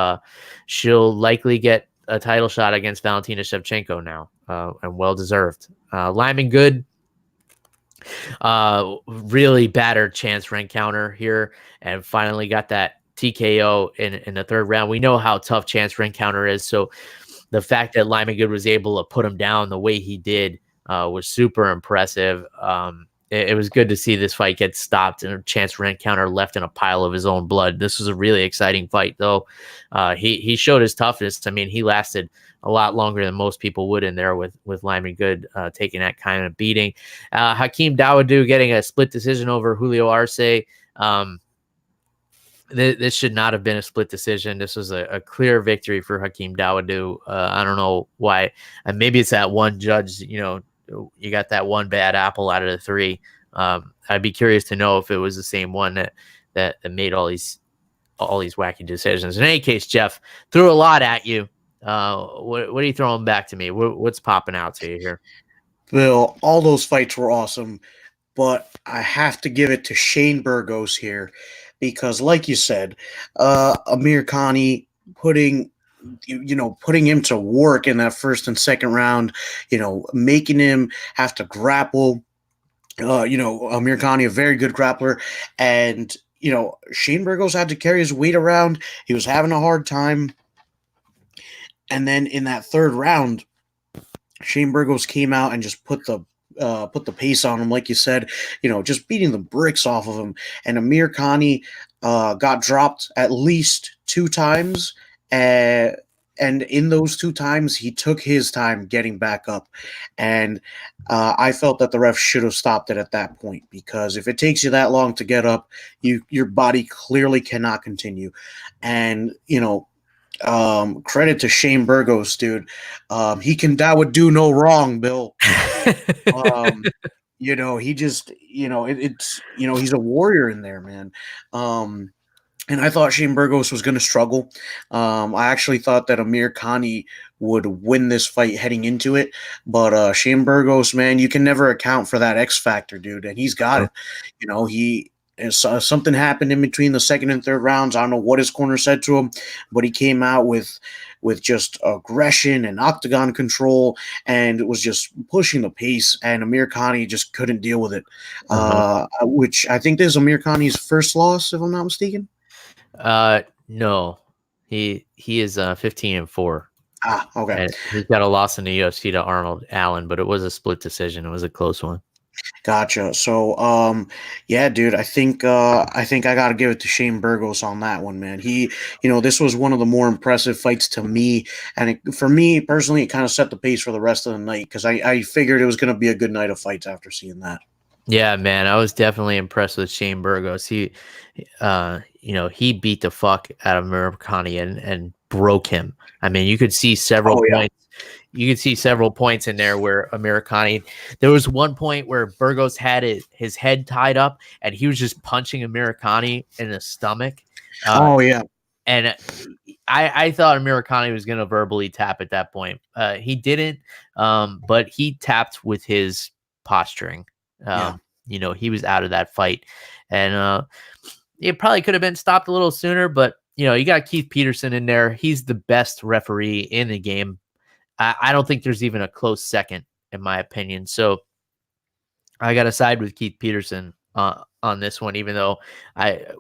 She'll likely get a title shot against Valentina Shevchenko now, and well-deserved. Lyman Good really battered Chance Rencounter here and finally got that TKO in the third round. We know how tough Chance Rencounter is, so the fact that Lyman Good was able to put him down the way he did was super impressive. It was good to see this fight get stopped and Chance Rencounter left in a pile of his own blood. This was a really exciting fight, though. He showed his toughness. I mean, he lasted a lot longer than most people would in there with Lyman Good taking that kind of beating. Hakeem Dawodu getting a split decision over Julio Arce. This should not have been a split decision. This was a clear victory for Hakeem Dawodu. I don't know why. Maybe it's that one judge, you got that one bad apple out of the 3. I'd be curious to know if it was the same one that made all these wacky decisions. In any case, Jeff, threw a lot at you. What are you throwing back to me? What's popping out to you here? Bill, all those fights were awesome, but I have to give it to Shane Burgos here because, like you said, Amirkhani putting him to work in that first and second round, making him have to grapple. Amirkhani, a very good grappler, and Shane Burgos had to carry his weight around. He was having a hard time, and then in that third round, Shane Burgos came out and just put the pace on him, like you said, just beating the bricks off of him. And Amirkhani got dropped at least 2 times, and in those 2 times, he took his time getting back up. And I felt that the ref should have stopped it at that point, because if it takes you that long to get up, your body clearly cannot continue. And, credit to Shane Burgos, dude. That would do no wrong, Bill. He just, he's a warrior in there, man. And I thought Shane Burgos was going to struggle. I actually thought that Amirkhani would win this fight heading into it. But Shane Burgos, man, you can never account for that X factor, dude. And he's got it. Something happened in between the second and third rounds. I don't know what his corner said to him, but he came out with just aggression and octagon control, and it was just pushing the pace, and Amirkhani just couldn't deal with it. Which I think this is Amirkhani's first loss, if I'm not mistaken. No, he is 15-4. Okay. And he's got a loss in the UFC to Arnold Allen, but it was a split decision. It was a close one. Gotcha. So, yeah, dude, I think I got to give it to Shane Burgos on that one, man. This was one of the more impressive fights to me, and for me personally, it kind of set the pace for the rest of the night, because I figured it was going to be a good night of fights after seeing that. Yeah, man, I was definitely impressed with Shane Burgos. He beat the fuck out of Amirkhani and broke him. I mean, you could see several points. You could see several points in there where Amirkhani. There was one point where Burgos had his head tied up, and he was just punching Amirkhani in the stomach. And I thought Amirkhani was going to verbally tap at that point. He didn't, but he tapped with his posturing. He was out of that fight, and it probably could have been stopped a little sooner. But you got Keith Peterson in there. He's the best referee in the game. I don't think there's even a close second, in my opinion. So I got to side with Keith Peterson on this one, even though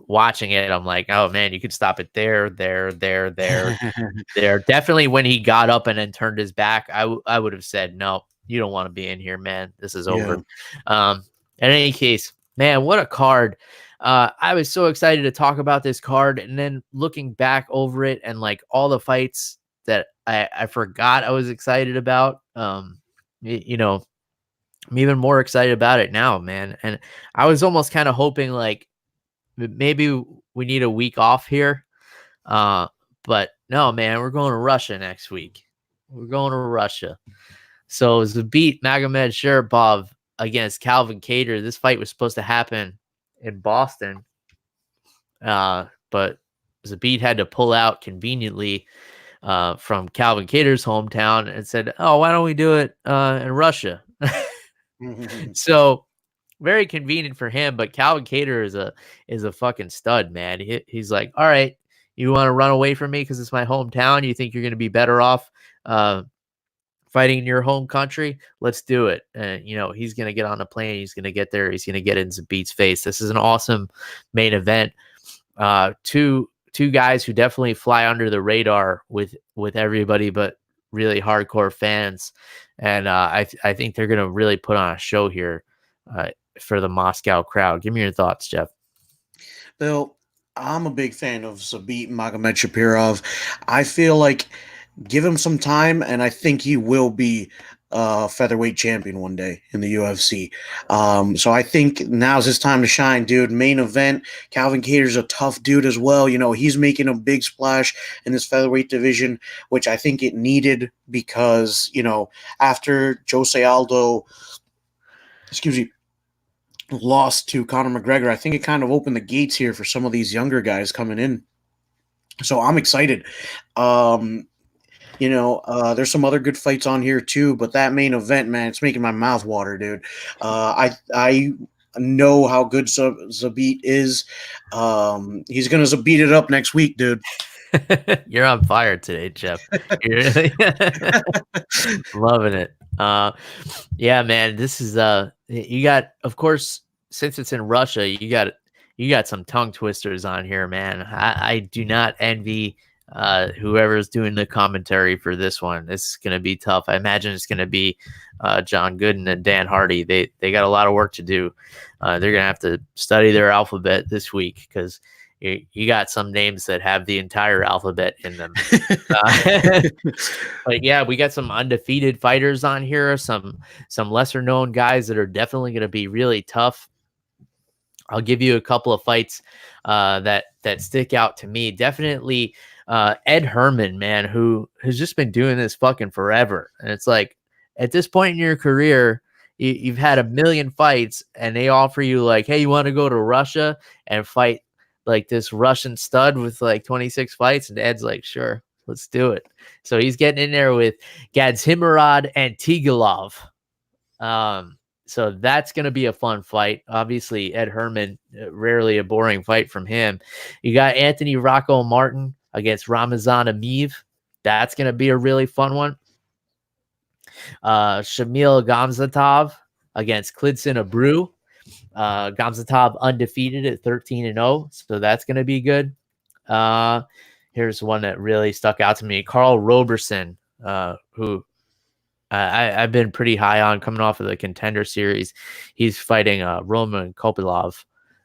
watching it, I'm like, oh man, you could stop it there. Definitely when he got up and then turned his back, I would have said, no, you don't want to be in here, man. This is over. In any case, man, what a card. I was so excited to talk about this card, and then looking back over it and like all the fights that I forgot I was excited about. I'm even more excited about it now, man. And I was almost kind of hoping like maybe we need a week off here. But no, man, we're going to Russia next week. We're going to Russia. So Zabit Magomedsharipov against Kelvin Kattar. This fight was supposed to happen in Boston. But Zabit had to pull out conveniently from Kelvin Kattar's hometown and said, oh, why don't we do it in Russia? So very convenient for him, but Kelvin Kattar is a fucking stud, man. He's like, all right, you want to run away from me because it's my hometown? You think you're going to be better off fighting in your home country? Let's do it. And, he's going to get on the plane. He's going to get there. He's going to get in Zabit's face. This is an awesome main event. Two guys who definitely fly under the radar with everybody, but really hardcore fans. And I think they're going to really put on a show here for the Moscow crowd. Give me your thoughts, Jeff. Bill, I'm a big fan of Zabit Magomedsharipov. I feel like give him some time, and I think he will be featherweight champion one day in the UFC. So I think now's his time to shine, dude. Main event. Kelvin Kattar's a tough dude as well. He's making a big splash in this featherweight division, which I think it needed because, after Jose Aldo, lost to Conor McGregor, I think it kind of opened the gates here for some of these younger guys coming in. So I'm excited. There's some other good fights on here too, but that main event, man, it's making my mouth water, dude. I know how good Zabit is. He's gonna Zabit it up next week, dude. You're on fire today, Jeff. You're really loving it. Yeah, man, this is you got, of course, since it's in Russia, you got some tongue twisters on here, man. I do not envy whoever's doing the commentary for this one. This is gonna be tough. I imagine it's gonna be John Gooden and Dan Hardy. They got a lot of work to do. They're gonna have to study their alphabet this week because you got some names that have the entire alphabet in them. But yeah, we got some undefeated fighters on here, some lesser known guys that are definitely going to be really tough. I'll give you a couple of fights that stick out to me. Definitely Ed Herman, man, who has just been doing this fucking forever. And it's like, at this point in your career, you've had a million fights and they offer you like, hey, you want to go to Russia and fight like this Russian stud with like 26 fights? And Ed's like, sure, let's do it. So he's getting in there with Gadzhimurad and Tigalov. So that's going to be a fun fight. Obviously, Ed Herman, rarely a boring fight from him. You got Anthony Rocco Martin against Ramazan Ameev. That's going to be a really fun one. Shamil Gamzatov against Klidson Abreu. Gamzatov undefeated at 13-0, so that's going to be good. Here's one that really stuck out to me. Carl Roberson, who I've been pretty high on coming off of the Contender Series. He's fighting Roman Kopylov.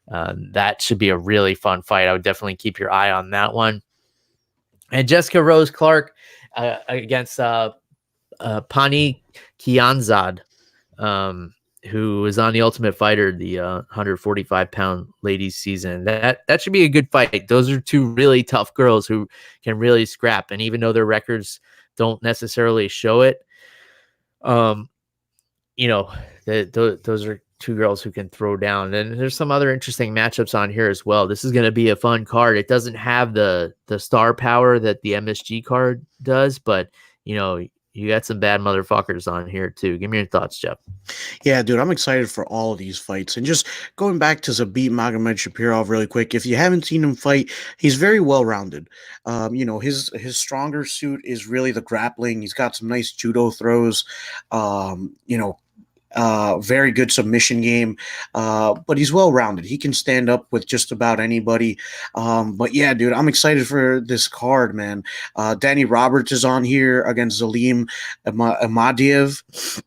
That should be a really fun fight. I would definitely keep your eye on that one. And Jessica Rose Clark against Pani Kianzad, who is on the Ultimate Fighter, the 145-pound ladies season. That should be a good fight. Those are two really tough girls who can really scrap. And even though their records don't necessarily show it, those are two girls who can throw down. And there's some other interesting matchups on here as well. This is going to be a fun card. It doesn't have the star power that the MSG card does, but you got some bad motherfuckers on here too. Give me your thoughts, Jeff. Yeah, dude, I'm excited for all of these fights. And just going back to Zabit Magomedsharipov really quick, if you haven't seen him fight, he's very well-rounded. His stronger suit is really the grappling. He's got some nice judo throws. Very good submission game, but he's well-rounded. He can stand up with just about anybody. But yeah, dude, I'm excited for this card, man. Danny Roberts is on here against Zalim Amadiev.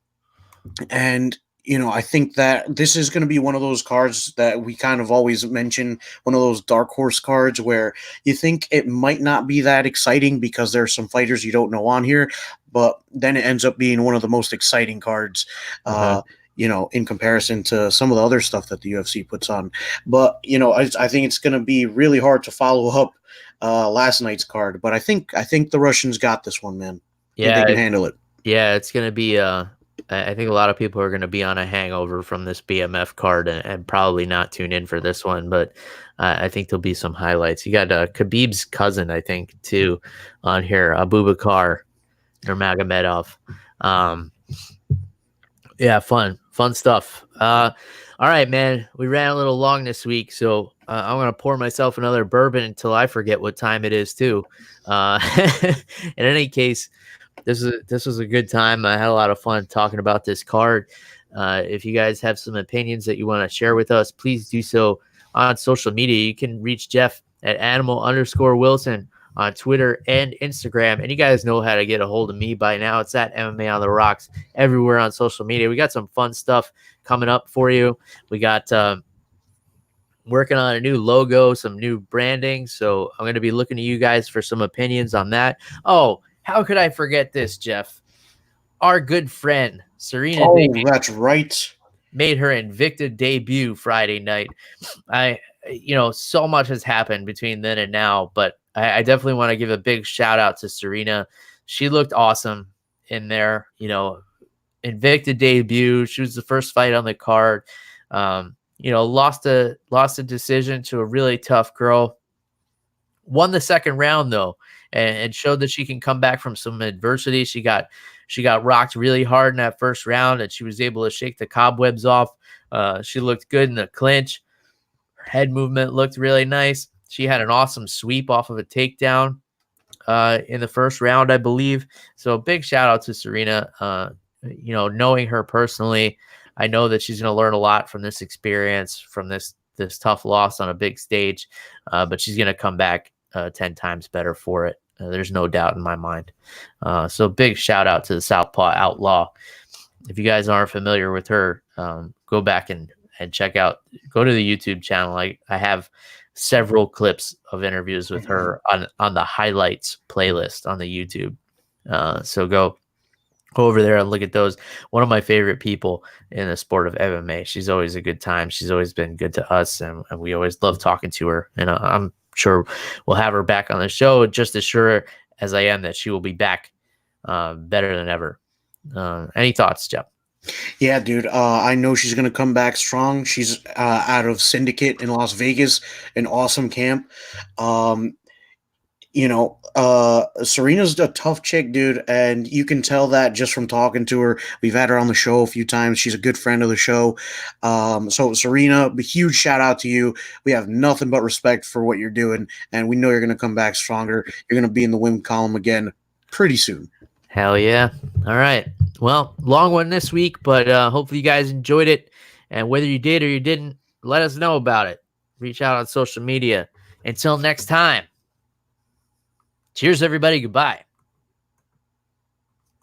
And, I think that this is going to be one of those cards that we kind of always mention, one of those dark horse cards where you think it might not be that exciting because there's some fighters you don't know on here, but then it ends up being one of the most exciting cards, in comparison to some of the other stuff that the UFC puts on. But, I think it's going to be really hard to follow up last night's card, but I think the Russians got this one, man. Yeah, they can handle it. Yeah, it's going to be I think a lot of people are going to be on a hangover from this BMF card and probably not tune in for this one, but I think there'll be some highlights. You got Khabib's cousin, I think, too, on here, Abubakar Nurmagomedov. Yeah, fun stuff. All right, man, we ran a little long this week, so I'm going to pour myself another bourbon until I forget what time it is, too. In any case, this was a good time. I had a lot of fun talking about this card. If you guys have some opinions that you want to share with us, please do so on social media. You can reach Jeff at @animal_Wilson on Twitter and Instagram. And you guys know how to get a hold of me by now. It's at MMA on the Rocks everywhere on social media. We got some fun stuff coming up for you. We got working on a new logo, some new branding. So I'm going to be looking to you guys for some opinions on that. Oh, how could I forget this, Jeff? Our good friend, Serena. Oh, that's right. Made her Invicta debut Friday night. So much has happened between then and now, but I definitely want to give a big shout out to Serena. She looked awesome in there. Invicta debut. She was the first fight on the card. lost a decision to a really tough girl. Won the second round though, and showed that she can come back from some adversity. She got rocked really hard in that first round, and she was able to shake the cobwebs off. She looked good in the clinch. Her head movement looked really nice. She had an awesome sweep off of a takedown in the first round, I believe. So big shout out to Serena. Knowing her personally, I know that she's going to learn a lot from this experience, from this tough loss on a big stage, but she's going to come back 10 times better for it. There's no doubt in my mind. So big shout out to the Southpaw Outlaw. If you guys aren't familiar with her, go back and check out, go to the YouTube channel. I have several clips of interviews with her on the highlights playlist on the YouTube. So go over there and look at those. One of my favorite people in the sport of MMA. She's always a good time. She's always been good to us, and we always love talking to her. And I'm sure we'll have her back on the show, just as sure as I am that she will be back better than ever. Any thoughts, Jeff? Yeah, dude. I know she's going to come back strong. She's out of Syndicate in Las Vegas, an awesome camp. Serena's a tough chick, dude, and you can tell that just from talking to her. We've had her on the show a few times. She's a good friend of the show. So Serena, a huge shout out to you. We have nothing but respect for what you're doing, and we know you're going to come back stronger. You're going to be in the win column again pretty soon. Hell yeah. All right. Well, long one this week, but hopefully you guys enjoyed it. And whether you did or you didn't, let us know about it. Reach out on social media. Until next time. Cheers, everybody. Goodbye.